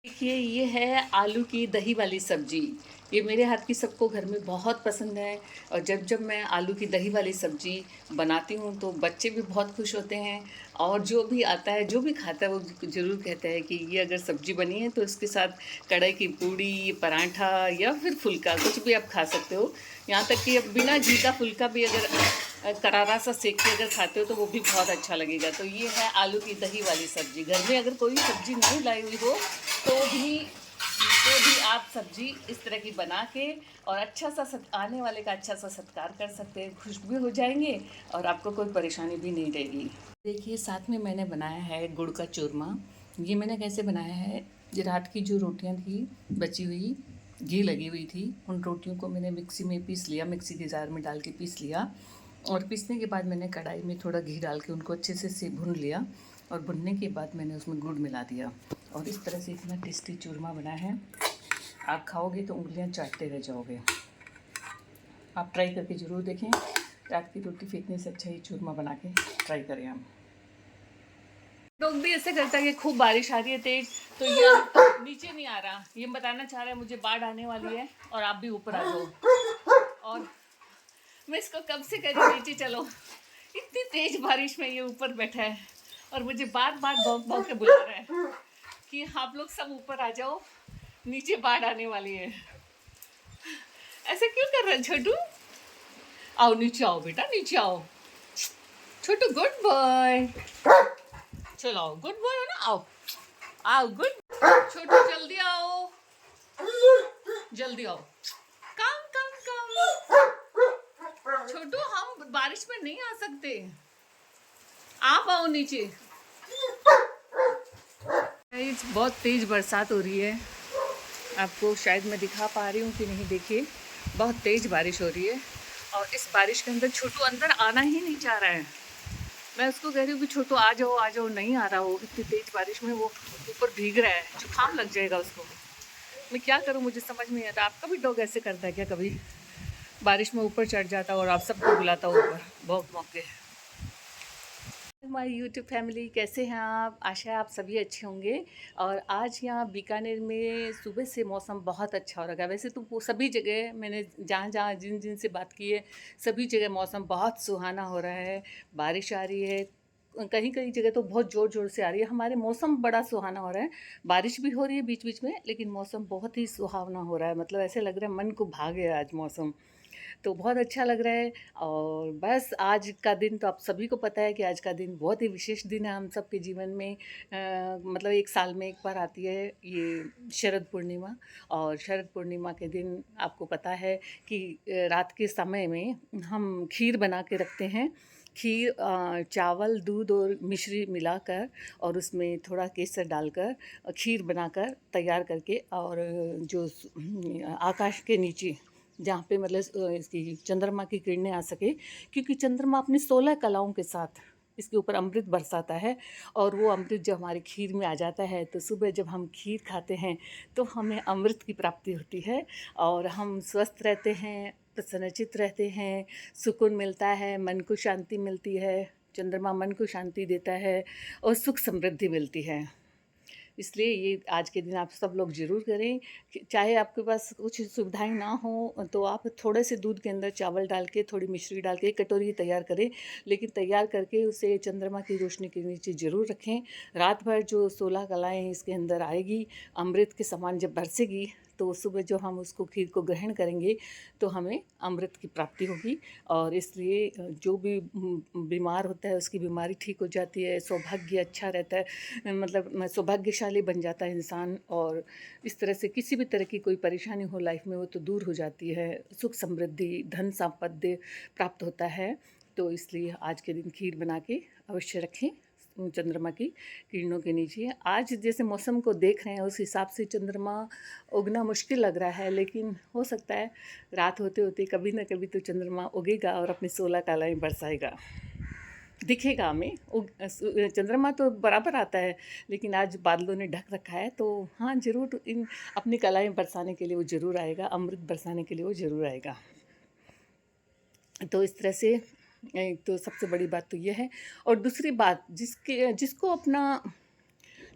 देखिए, ये है आलू की दही वाली सब्ज़ी। ये मेरे हाथ की सबको घर में बहुत पसंद है और जब मैं आलू की दही वाली सब्ज़ी बनाती हूँ, तो बच्चे भी बहुत खुश होते हैं और जो भी आता है, जो भी खाता है, वो ज़रूर कहता है कि ये अगर सब्ज़ी बनी है, तो इसके साथ कढ़ाई की पूड़ी, पराठा या फिर फुल्का, कुछ भी आप खा सकते हो। यहाँ तक कि अब बिना घी का फुल्का भी अगर करारा सा सेक के अगर खाते हो, तो वो भी बहुत अच्छा लगेगा। तो ये है आलू की दही वाली सब्ज़ी। घर में अगर कोई सब्ज़ी नहीं लाई हुई हो, तो भी आप सब्जी इस तरह की बना के और अच्छा सा आने वाले का अच्छा सा सत्कार कर सकते हैं, खुश भी हो जाएंगे और आपको कोई परेशानी भी नहीं रहेगी। देखिए, साथ में मैंने बनाया है गुड़ का चूरमा। ये मैंने कैसे बनाया है, ये रात की जो रोटियां थी बची हुई, घी लगी हुई थी, उन रोटियों को मैंने मिक्सी में पीस लिया, मिक्सी के जार में डाल के पीस लिया और पीसने के बाद मैंने कढ़ाई में थोड़ा घी डाल के उनको अच्छे से भून लिया और भुनने के बाद मैंने उसमें गुड़ मिला दिया और इस तरह से इतना टेस्टी चूरमा बना है, आप खाओगे तो उंगलियां चाटते रह जाओगे। आप ट्राई करके ज़रूर देखें। रात की रोटी फेंकने से अच्छा ही चूरमा बना के ट्राई करें हम। लोग भी ऐसे करता है कि खूब बारिश आ रही है तेज, तो ये नीचे नहीं आ रहा, ये बताना चाह रहा है मुझे बाढ़ आने वाली है और आप भी ऊपर आ जाओ। और मैं इसको कब से कह रही हूँ नीचे चलो, इतनी तेज बारिश में ये ऊपर बैठा है और मुझे बार बार भौंक भौंक के बुला रहा है कि आप लोग सब ऊपर आ जाओ, नीचे बाढ़ आने वाली है। ऐसे क्यों कर रहा है छोटू? आओ नीचे आओ बेटा, नीचे आओ। छोटू गुड बॉय, चलो आओ, गुड बॉय हो ना, आओ आओ गुड। छोटू जल्दी आओ, जल्दी आओ, कम कम कम। छोटू हम बारिश में नहीं आ सकते, आप आओ नीचे। बहुत तेज बरसात हो रही है, आपको शायद मैं दिखा पा रही हूँ कि नहीं, देखिए बहुत तेज बारिश हो रही है और इस बारिश के अंदर छोटू अंदर आना ही नहीं चाह रहा है। मैं उसको कह रही हूँ कि छोटू आ जाओ, नहीं आ रहा हो, इतनी तेज बारिश में वो ऊपर भीग रहा है, जुकाम लग जाएगा उसको। मैं क्या करूँ, मुझे समझ में नहीं आता। आपका भी डॉग ऐसे करता है क्या कभी, बारिश में ऊपर चढ़ जाता और आप सबको बुलाता ऊपर भौंक भौंक के? हमारी यूट्यूब फैमिली, कैसे हैं आप? आशा है आप सभी अच्छे होंगे। और आज यहाँ बीकानेर में सुबह से मौसम बहुत अच्छा हो रहा है। वैसे तो वो सभी जगह मैंने जहाँ जहाँ जिन जिन से बात की है, सभी जगह मौसम बहुत सुहाना हो रहा है, बारिश आ रही है, कहीं कहीं जगह तो बहुत ज़ोर ज़ोर से आ रही है। हमारे मौसम बड़ा सुहाना हो रहा है, बारिश भी हो रही है बीच बीच में, लेकिन मौसम बहुत ही सुहावना हो रहा है। मतलब ऐसे लग रहा है मन को भा गया आज मौसम, तो बहुत अच्छा लग रहा है। और बस आज का दिन तो आप सभी को पता है कि आज का दिन बहुत ही विशेष दिन है हम सब के जीवन में। मतलब एक साल में एक बार आती है ये शरद पूर्णिमा, और शरद पूर्णिमा के दिन आपको पता है कि रात के समय में हम खीर बना के रखते हैं। खीर चावल, दूध और मिश्री मिलाकर और उसमें थोड़ा केसर डालकर खीर बनाकर तैयार करके, और जो आकाश के नीचे जहाँ पे मतलब इसकी चंद्रमा की किरणें आ सके, क्योंकि चंद्रमा अपनी 16 कलाओं के साथ इसके ऊपर अमृत बरसाता है और वो अमृत जब हमारी खीर में आ जाता है, तो सुबह जब हम खीर खाते हैं तो हमें अमृत की प्राप्ति होती है और हम स्वस्थ रहते हैं, प्रसन्नचित्त रहते हैं, सुकून मिलता है, मन को शांति मिलती है। चंद्रमा मन को शांति देता है और सुख समृद्धि मिलती है। इसलिए ये आज के दिन आप सब लोग ज़रूर करें। चाहे आपके पास कुछ सुविधाएं ना हो, तो आप थोड़े से दूध के अंदर चावल डाल के, थोड़ी मिश्री डाल के एक कटोरी तैयार करें, लेकिन तैयार करके उसे चंद्रमा की रोशनी के नीचे ज़रूर रखें। रात भर जो 16 कलाएँ इसके अंदर आएगी, अमृत के समान जब बरसेगी, तो सुबह जो हम उसको खीर को ग्रहण करेंगे तो हमें अमृत की प्राप्ति होगी। और इसलिए जो भी बीमार होता है उसकी बीमारी ठीक हो जाती है, सौभाग्य अच्छा रहता है, मतलब सौभाग्यशाली बन जाता है इंसान। और इस तरह से किसी भी तरह की कोई परेशानी हो लाइफ में, वो तो दूर हो जाती है, सुख समृद्धि धन संपत्ति प्राप्त होता है। तो इसलिए आज के दिन खीर बना के अवश्य रखें चंद्रमा की किरणों के नीचे। आज जैसे मौसम को देख रहे हैं उस हिसाब से चंद्रमा उगना मुश्किल लग रहा है, लेकिन हो सकता है रात होते होते कभी ना कभी तो चंद्रमा उगेगा और अपनी 16 कलाएँ बरसाएगा, दिखेगा हमें। चंद्रमा तो बराबर आता है, लेकिन आज बादलों ने ढक रखा है, तो हाँ ज़रूर इन अपनी कलाएँ बरसाने के लिए वो ज़रूर आएगा, अमृत बरसाने के लिए वो ज़रूर आएगा। तो इस तरह से एक तो सबसे बड़ी बात तो ये है। और दूसरी बात, जिसको अपना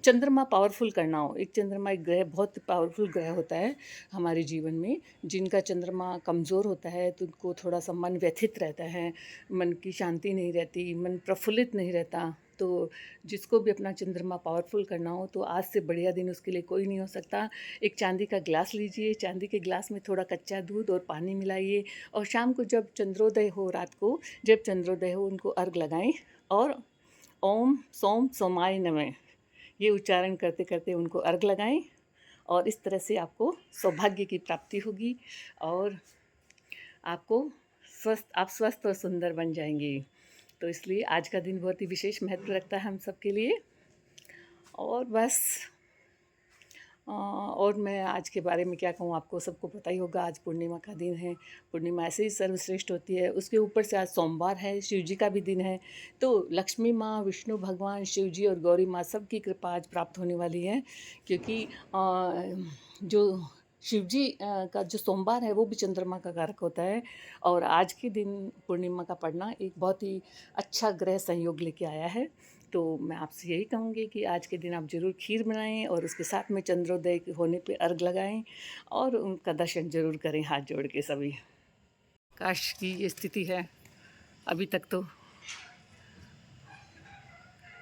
चंद्रमा पावरफुल करना हो, एक चंद्रमा एक ग्रह बहुत पावरफुल ग्रह होता है हमारे जीवन में। जिनका चंद्रमा कमज़ोर होता है तो उनको थोड़ा सा मन व्यथित रहता है, मन की शांति नहीं रहती, मन प्रफुल्लित नहीं रहता। तो जिसको भी अपना चंद्रमा पावरफुल करना हो तो आज से बढ़िया दिन उसके लिए कोई नहीं हो सकता। एक चांदी का ग्लास लीजिए, चांदी के ग्लास में थोड़ा कच्चा दूध और पानी मिलाइए, और शाम को जब चंद्रोदय हो, रात को जब चंद्रोदय हो, उनको अर्घ लगाएं और ओम सोम सोमाय नमः ये उच्चारण करते करते उनको अर्घ लगाएं। और इस तरह से आपको सौभाग्य की प्राप्ति होगी और आपको आप स्वस्थ और सुंदर बन जाएंगे। तो इसलिए आज का दिन बहुत ही विशेष महत्व रखता है हम सबके लिए। और बस और मैं आज के बारे में क्या कहूँ, आपको सबको पता ही होगा, आज पूर्णिमा का दिन है। पूर्णिमा ऐसे ही सर्वश्रेष्ठ होती है। उसके ऊपर से आज सोमवार है, शिव जी का भी दिन है। तो लक्ष्मी माँ, विष्णु भगवान, शिव जी और गौरी माँ सबकी कृपा आज प्राप्त होने वाली है। क्योंकि जो शिव जी का जो सोमवार है वो भी चंद्रमा का कारक होता है। और आज के दिन पूर्णिमा का पड़ना एक बहुत ही अच्छा ग्रह संयोग लेके आया है। तो मैं आपसे यही कहूँगी कि आज के दिन आप ज़रूर खीर बनाएं और उसके साथ में चंद्रोदय के होने पे अर्घ लगाएं और उनका दर्शन ज़रूर करें हाथ जोड़ के सभी। काश की ये स्थिति है, अभी तक तो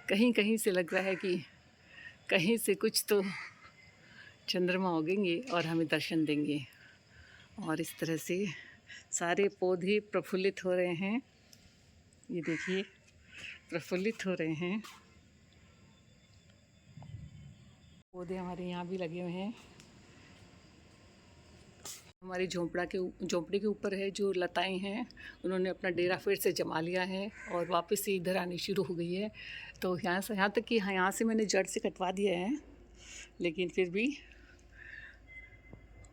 कहीं कहीं से लग रहा है कि कहीं से कुछ तो चंद्रमा उगेंगे और हमें दर्शन देंगे। और इस तरह से सारे पौधे प्रफुल्लित हो रहे हैं, ये देखिए प्रफुल्लित हो रहे हैं। पौधे हमारे यहाँ भी लगे हुए हैं। हमारी झोंपड़ी के ऊपर है जो लताएं हैं, उन्होंने अपना डेरा फिर से जमा लिया है और वापस से इधर आनी शुरू हो गई है। तो यहाँ तक कि यहाँ से मैंने जड़ से कटवा दिया है, लेकिन फिर भी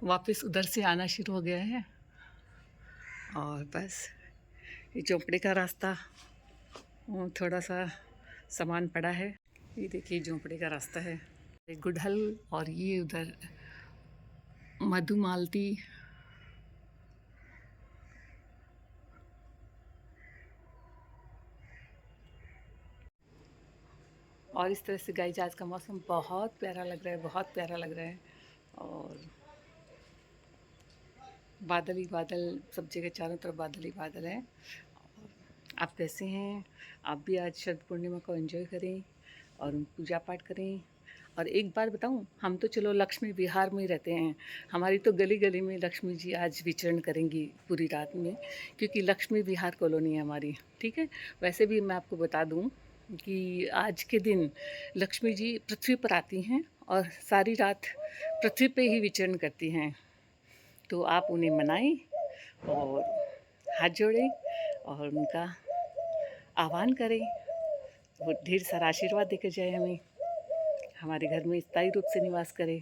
वापस उधर से आना शुरू हो गया है। और बस ये झोंपड़ी का रास्ता थोड़ा सा सामान पड़ा है। ये देखिए झोंपड़ी का रास्ता है, गुड़हल और ये उधर मधुमालती। और इस तरह से गाइस आज का मौसम बहुत प्यारा लग रहा है, बहुत प्यारा लग रहा है। और बादल ही बादल, सब जगह चारों तरफ बादल ही बादल है। आप कैसे हैं? आप भी आज शरद पूर्णिमा को एंजॉय करें और पूजा पाठ करें। और एक बार बताऊं, हम तो चलो लक्ष्मी विहार में ही रहते हैं, हमारी तो गली गली में लक्ष्मी जी आज विचरण करेंगी पूरी रात में, क्योंकि लक्ष्मी विहार कॉलोनी है हमारी। ठीक है, वैसे भी मैं आपको बता दूं कि आज के दिन लक्ष्मी जी पृथ्वी पर आती हैं और सारी रात पृथ्वी पे ही विचरण करती हैं। तो आप उन्हें मनाएं और हाथ जोड़ें और उनका आह्वान करें, वो ढेर सारा आशीर्वाद देकर जाए, हमें हमारे घर में स्थायी रूप से निवास करें।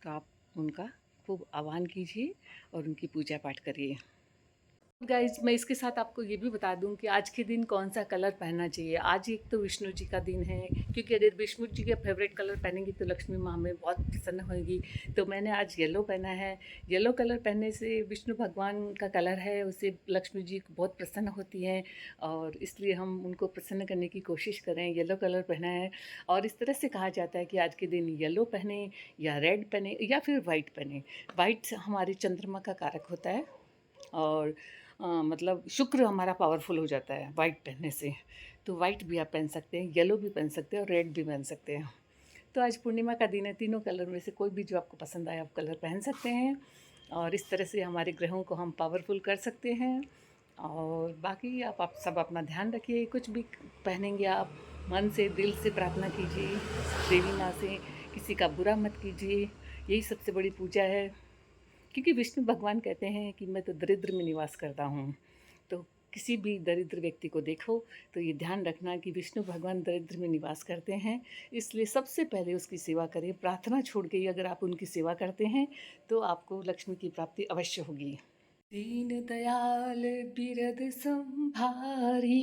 तो आप उनका खूब आह्वान कीजिए और उनकी पूजा पाठ करिए। गाइज मैं इसके साथ आपको ये भी बता दूं कि आज के दिन कौन सा कलर पहनना चाहिए। आज एक तो विष्णु जी का दिन है, क्योंकि अगर विष्णु जी का फेवरेट कलर पहनेंगे तो लक्ष्मी माँ हमें बहुत प्रसन्न होगी। तो मैंने आज येलो पहना है। येलो कलर पहनने से विष्णु भगवान का कलर है, उससे लक्ष्मी जी बहुत प्रसन्न होती हैं और इसलिए हम उनको प्रसन्न करने की कोशिश करें, येलो कलर पहना है। और इस तरह से कहा जाता है कि आज के दिन येलो पहने या रेड पहने या फिर वाइट पहने। वाइट हमारे चंद्रमा का कारक होता है और मतलब शुक्र हमारा पावरफुल हो जाता है वाइट पहनने से। तो वाइट भी आप पहन सकते हैं, येलो भी पहन सकते हैं और रेड भी पहन सकते हैं। तो आज पूर्णिमा का दिन है, तीनों कलर में से कोई भी जो आपको पसंद आए आप कलर पहन सकते हैं और इस तरह से हमारे ग्रहों को हम पावरफुल कर सकते हैं। और बाकी आप सब अपना ध्यान रखिए, कुछ भी पहनेंगे आप मन से दिल से प्रार्थना कीजिए देवी माँ से, किसी का बुरा मत कीजिए, यही सबसे बड़ी पूजा है। क्योंकि विष्णु भगवान कहते हैं कि मैं तो दरिद्र में निवास करता हूँ। तो किसी भी दरिद्र व्यक्ति को देखो तो ये ध्यान रखना कि विष्णु भगवान दरिद्र में निवास करते हैं, इसलिए सबसे पहले उसकी सेवा करें। प्रार्थना छोड़ के ही अगर आप उनकी सेवा करते हैं तो आपको लक्ष्मी की प्राप्ति अवश्य होगी। दीन दयाल बिरद संभारी,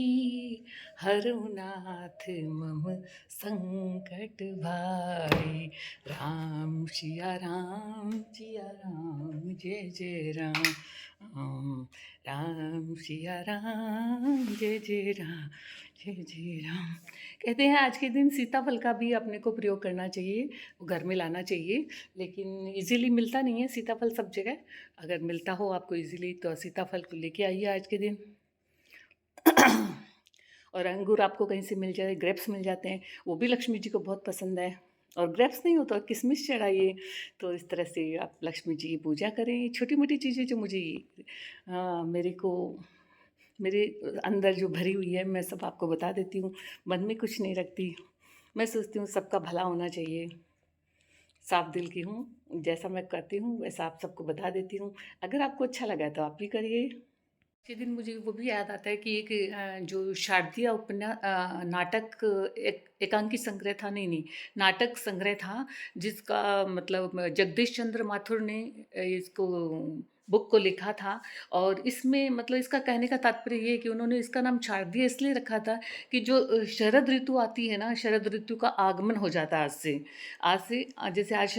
हरुनाथ मम संकट भारी। राम सिया राम जय जय राम। राम सिया राम जय जय राम। जय जय राम। कहते हैं आज के दिन सीताफल का भी अपने को प्रयोग करना चाहिए, वो घर में लाना चाहिए, लेकिन इजीली मिलता नहीं है सीताफल सब जगह। अगर मिलता हो आपको इजीली तो सीताफल को लेके आइए आज के दिन। और अंगूर आपको कहीं से मिल जाए, ग्रेप्स मिल जाते हैं, वो भी लक्ष्मी जी को बहुत पसंद है। और ग्रेप्स नहीं हो तो किशमिश चढ़ाइए। तो इस तरह से आप लक्ष्मी जी की पूजा करें। छोटी मोटी चीज़ें जो मुझे मेरे को मेरे अंदर जो भरी हुई है मैं सब आपको बता देती हूँ। मन में कुछ नहीं रखती। मैं सोचती हूँ सबका भला होना चाहिए। साफ दिल की हूँ, जैसा मैं करती हूँ वैसा आप सबको बता देती हूँ। अगर आपको अच्छा लगा तो आप भी करिए। के दिन मुझे वो भी याद आता है कि एक जो शारदीय नाटक एकांकी संग्रह था, नहीं नाटक संग्रह था, जिसका मतलब जगदीश चंद्र माथुर ने इसको बुक को लिखा था। और इसमें मतलब इसका कहने का तात्पर्य ये है कि उन्होंने इसका नाम शारदीय इसलिए रखा था कि जो शरद ऋतु आती है ना, शरद ऋतु का आगमन हो जाता है आज से जैसे आज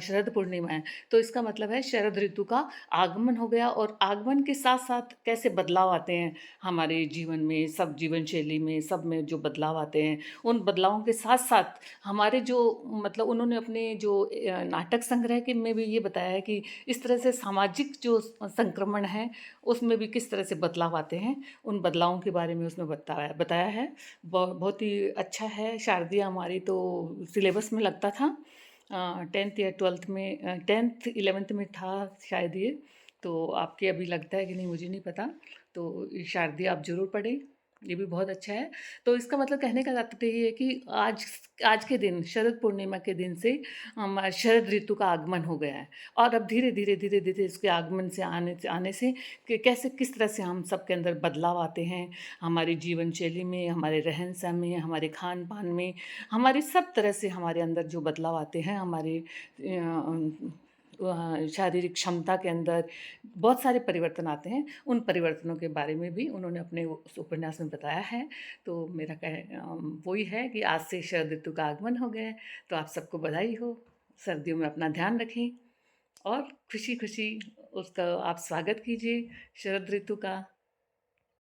शरद पूर्णिमा है, तो इसका मतलब है शरद ऋतु का आगमन हो गया। और आगमन के साथ साथ कैसे बदलाव आते हैं हमारे जीवन में, सब जीवन शैली में, सब में जो बदलाव आते हैं, उन बदलावों के साथ साथ हमारे जो मतलब उन्होंने अपने जो नाटक संग्रह के में भी ये बताया है कि इस तरह से सामाजिक जो संक्रमण है उसमें भी किस तरह से बदलाव आते हैं, उन बदलावों के बारे में उसमें बताया बताया है। बहुत ही अच्छा है। शारदीय हमारी तो सिलेबस में लगता था, 10th या 12th में, 10th 11th में था शायद ये। तो आपके अभी लगता है कि नहीं मुझे नहीं पता। तो ये शारदीय आप ज़रूर पढ़ें, ये भी बहुत अच्छा है। तो इसका मतलब कहने का तात्पर्य ये है कि आज आज के दिन शरद पूर्णिमा के दिन से शरद ऋतु का आगमन हो गया है। और अब धीरे धीरे धीरे धीरे इसके आगमन से आने से कैसे किस तरह से हम सबके अंदर बदलाव आते हैं, हमारी जीवन शैली में, हमारे रहन सहन में, हमारे खान पान में, हमारी सब तरह से हमारे अंदर जो बदलाव आते हैं, हमारे शारीरिक क्षमता के अंदर बहुत सारे परिवर्तन आते हैं। उन परिवर्तनों के बारे में भी उन्होंने अपने उस उपन्यास में बताया है। तो मेरा वही है कि आज से शरद ऋतु का आगमन हो गया है। तो आप सबको बधाई हो। सर्दियों में अपना ध्यान रखें और खुशी खुशी उसका आप स्वागत कीजिए शरद ऋतु का।